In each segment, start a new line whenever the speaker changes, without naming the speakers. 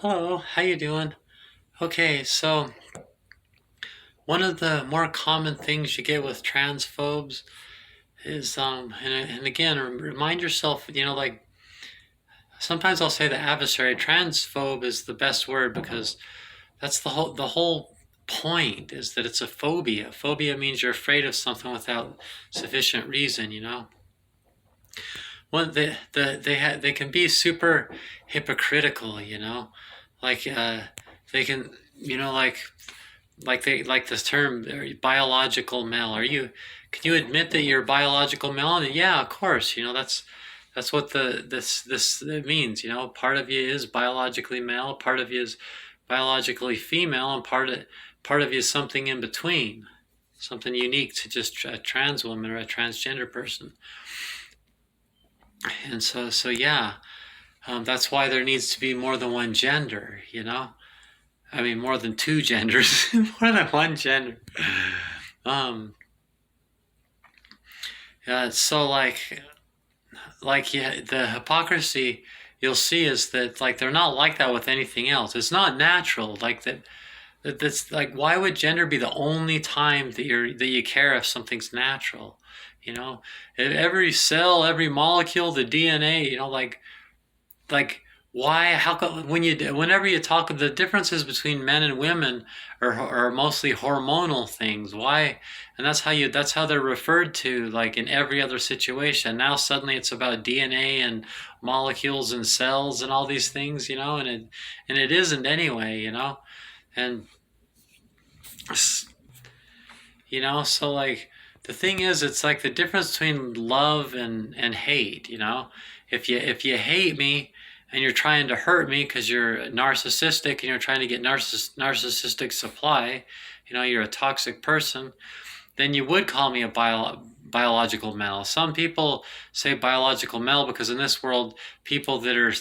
Hello, how you doing? Okay, so one of the more common things you get with transphobes is and again remind yourself, like sometimes I'll say the adversary. Transphobe is the best word because that's the whole point is that it's a phobia. Phobia means you're afraid of something without sufficient reason. One they can be super hypocritical. Like they can like they like this term biological male. Can you admit that you're biological male? And yeah, of course. That's what this it means. Part of you is biologically male, part of you is biologically female, and part of you is something in between, something unique to just a trans woman or a transgender person. And so yeah, that's why there needs to be more than one gender. I mean, more than two genders, more than one gender. Um, yeah, so yeah, the hypocrisy you'll see is that like they're not like that with anything else. It's not natural. Like that's like why would gender be the only time that you care if something's natural? You know, every cell, every molecule, the DNA. Like why how come whenever you talk the differences between men and women are mostly hormonal things. Why? And that's how they're referred to, like in every other situation. Now suddenly it's about DNA and molecules and cells and all these things, and it isn't anyway. And so like the thing is, it's like the difference between love and hate. If you hate me and you're trying to hurt me because you're narcissistic and you're trying to get narcissistic supply, you're a toxic person, then you would call me a biological male. Some people say biological male because in this world, people that are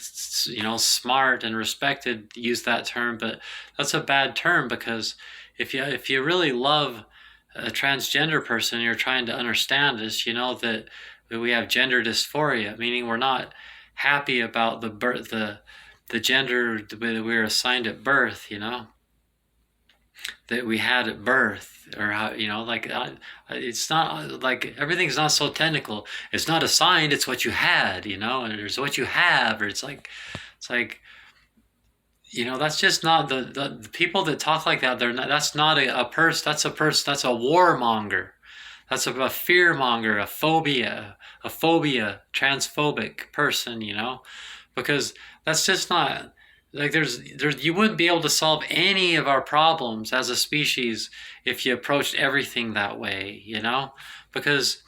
smart and respected use that term, but that's a bad term because if you really love a transgender person, you're trying to understand this, that we have gender dysphoria, meaning we're not happy about the gender that we were assigned at birth, that we had at birth, or how, like it's not like everything's not so technical. It's not assigned, it's what you had, and there's what you have, or it's like that's just not the people that talk like that. They're not. That's not a person. That's a person. That's a warmonger. That's a fear monger, a phobia, transphobic person. Because that's just not like there's you wouldn't be able to solve any of our problems as a species if you approached everything that way. Because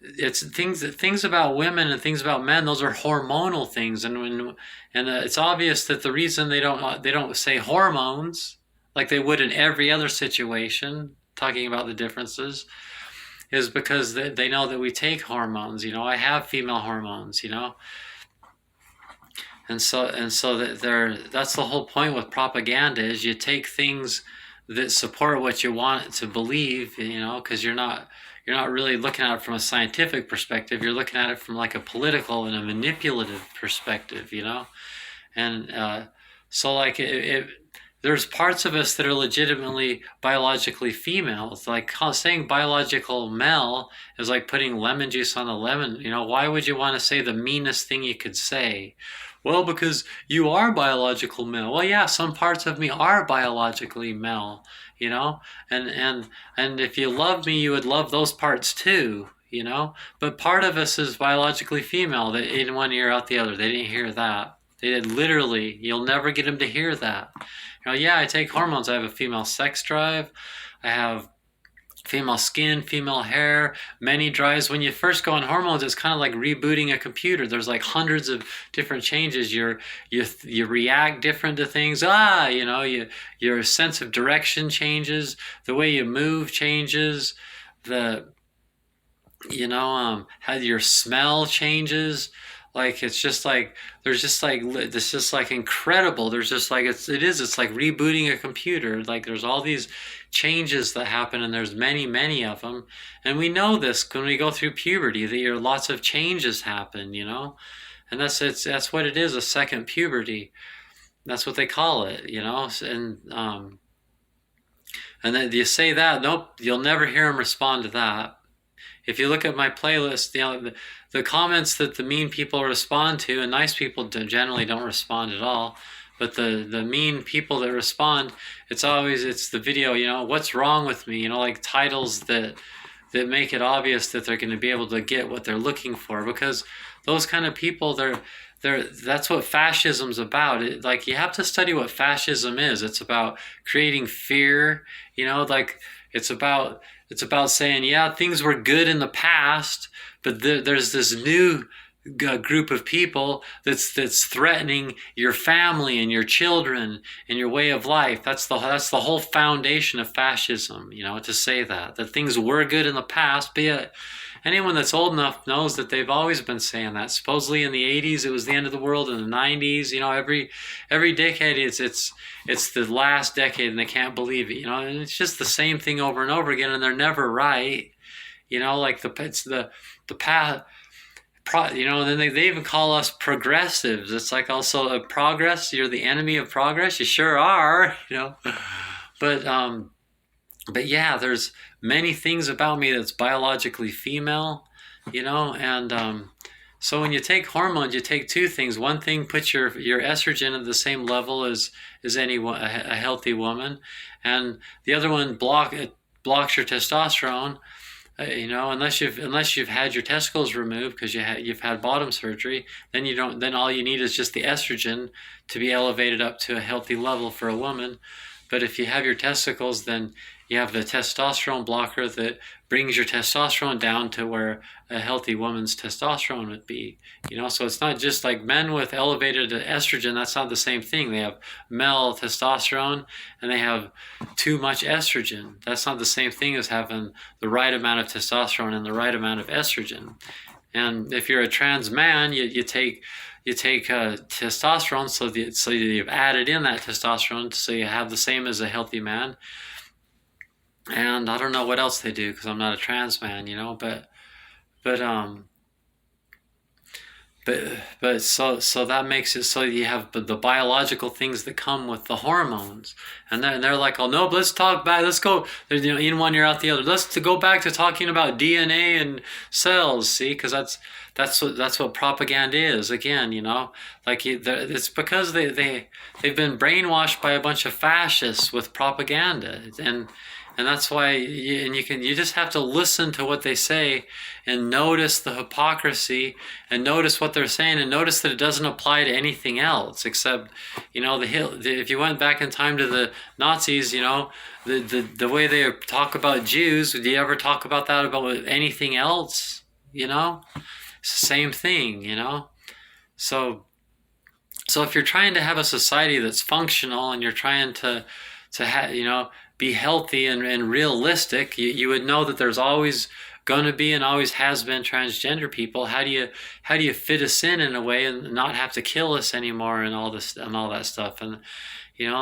it's things about women and things about men. Those are hormonal things, and it's obvious that the reason they don't say hormones like they would in every other situation, talking about the differences, is because they know that we take hormones. I have female hormones. And so that's the whole point with propaganda is you take things that support what you want it to believe, because you're not really looking at it from a scientific perspective. You're looking at it from like a political and a manipulative perspective, and so like there's parts of us that are legitimately biologically female. It's like saying biological male is like putting lemon juice on a lemon. Why would you want to say the meanest thing you could say? Well, because you are biological male. Well, yeah, some parts of me are biologically male, and if you love me, you would love those parts too. But part of us is biologically female. That in one ear, out the other. They didn't hear that. They did literally. You'll never get them to hear that. Yeah, I take hormones. I have a female sex drive. I have female skin, female hair, many drives. When you first go on hormones, it's kind of like rebooting a computer. There's like hundreds of different changes. You react different to things. Your sense of direction changes. The way you move changes. How your smell changes. Like it's just like there's just like this is like incredible. There's just like it's like rebooting a computer. Like there's all these changes that happen, and there's many of them, and we know this when we go through puberty that lots of changes happen. And that's what it is, a second puberty. That's what they call it, and then you say that, nope, you'll never hear them respond to that. If you look at my playlist, the comments that the mean people respond to, and nice people generally don't respond at all, but the mean people that respond, it's the video, what's wrong with me, like titles that make it obvious that they're going to be able to get what they're looking for, because those kind of people, that's what fascism's about. Like, you have to study what fascism is. It's about creating fear, like it's about saying, yeah, things were good in the past, but there's this new group of people that's threatening your family and your children and your way of life. That's the whole foundation of fascism, to say that things were good in the past. But yet, anyone that's old enough knows that they've always been saying that. Supposedly in the 80s it was the end of the world. In the 90s, every decade it's the last decade, and they can't believe it. And it's just the same thing over and over again, and they're never right. Like it's the path. And then they even call us progressives. It's like, also a progress. You're the enemy of progress. You sure are. But yeah, there's many things about me that's biologically female. And so when you take hormones, you take two things. One thing puts your estrogen at the same level as a healthy woman, and the other one blocks your testosterone. Unless you've had your testicles removed because you've had bottom surgery, then all you need is just the estrogen to be elevated up to a healthy level for a woman. But if you have your testicles, then you have the testosterone blocker that brings your testosterone down to where a healthy woman's testosterone would be. So it's not just like men with elevated estrogen. That's not the same thing. They have male testosterone and they have too much estrogen. That's not the same thing as having the right amount of testosterone and the right amount of estrogen. And if you're a trans man, you take testosterone, so you've added in that testosterone so you have the same as a healthy man. And I don't know what else they do because I'm not a trans man, but so that makes it so you have the biological things that come with the hormones, and they're like, oh no, but let's talk back. Let's go. In one ear out the other. Let's go back to talking about DNA and cells. See, because that's what propaganda is. Again, it's because they've been brainwashed by a bunch of fascists with propaganda, and that's why you just have to listen to what they say and notice the hypocrisy and notice what they're saying and notice that it doesn't apply to anything else except, if you went back in time to the Nazis, the way they talk about Jews, would you ever talk about that about anything else? It's the same thing, So if you're trying to have a society that's functional and you're trying to have, be healthy and realistic, you would know that there's always going to be and always has been transgender people. How do you fit us in a way and not have to kill us anymore and all this and all that stuff? And they're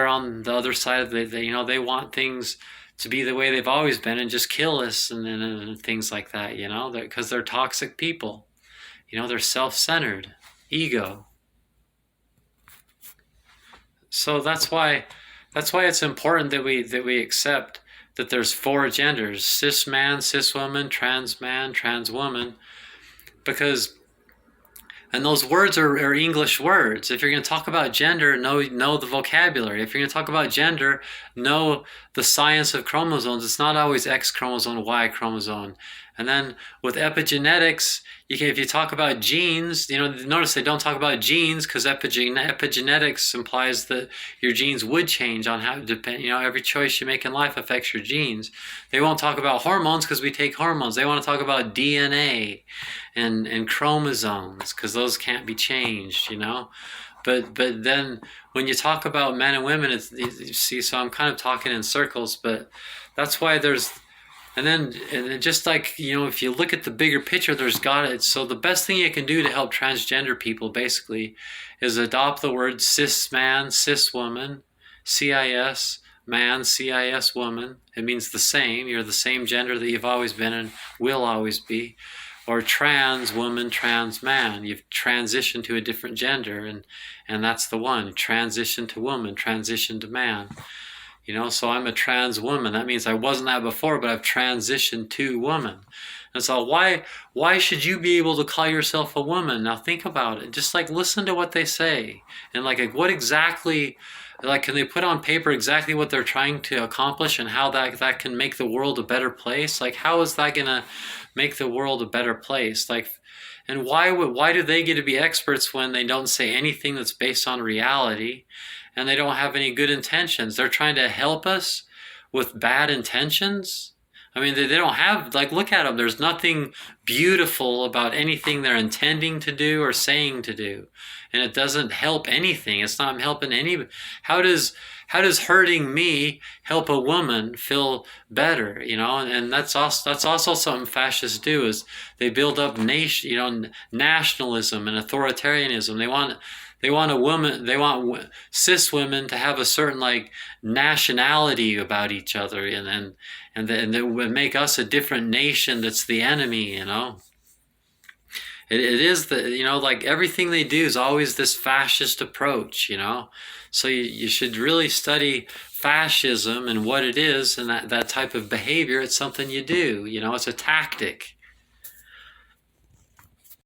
on the other side of they want things to be the way they've always been and just kill us and things like that, because they're toxic people. They're self-centered, ego. So that's why it's important that we accept that there's 4 genders: cis man, cis woman, trans woman, and those words are English words. If you're going to talk about gender, know the vocabulary. If you're going to talk about gender, know the science of chromosomes. It's not always X chromosome, Y chromosome. And then with epigenetics, if you talk about genes, notice they don't talk about genes because epigenetics implies that your genes would change on how every choice you make in life affects your genes. They won't talk about hormones because we take hormones. They want to talk about DNA and chromosomes because those can't be changed, But then when you talk about men and women, so I'm kind of talking in circles, but that's why there's. And then just like, if you look at the bigger picture, so the best thing you can do to help transgender people basically is adopt the word cis man, cis woman, CIS man, CIS woman. It means the same. You're the same gender that you've always been and will always be. or trans woman, trans man. You've transitioned to a different gender, and that's the one. Transition to woman, transition to man. So I'm a trans woman. That means I wasn't that before, but I've transitioned to woman. And so why should you be able to call yourself a woman? Now think about it. Just listen to what they say, and what exactly, can they put on paper exactly what they're trying to accomplish and how that can make the world a better place? How is that gonna make the world a better place? And why do they get to be experts when they don't say anything that's based on reality, and they don't have any good intentions? They're trying to help us with bad intentions. I mean, they don't have, look at them. There's nothing beautiful about anything they're intending to do or saying to do. And it doesn't help anything. It's not helping any. How does hurting me help a woman feel better? And that's also something fascists do, is they build up nationalism and authoritarianism. They want cis women to have a certain nationality about each other, and that would make us a different nation that's the enemy. It is everything they do is always this fascist approach. So you should really study fascism and what it is, and that type of behavior. It's something you do. It's a tactic.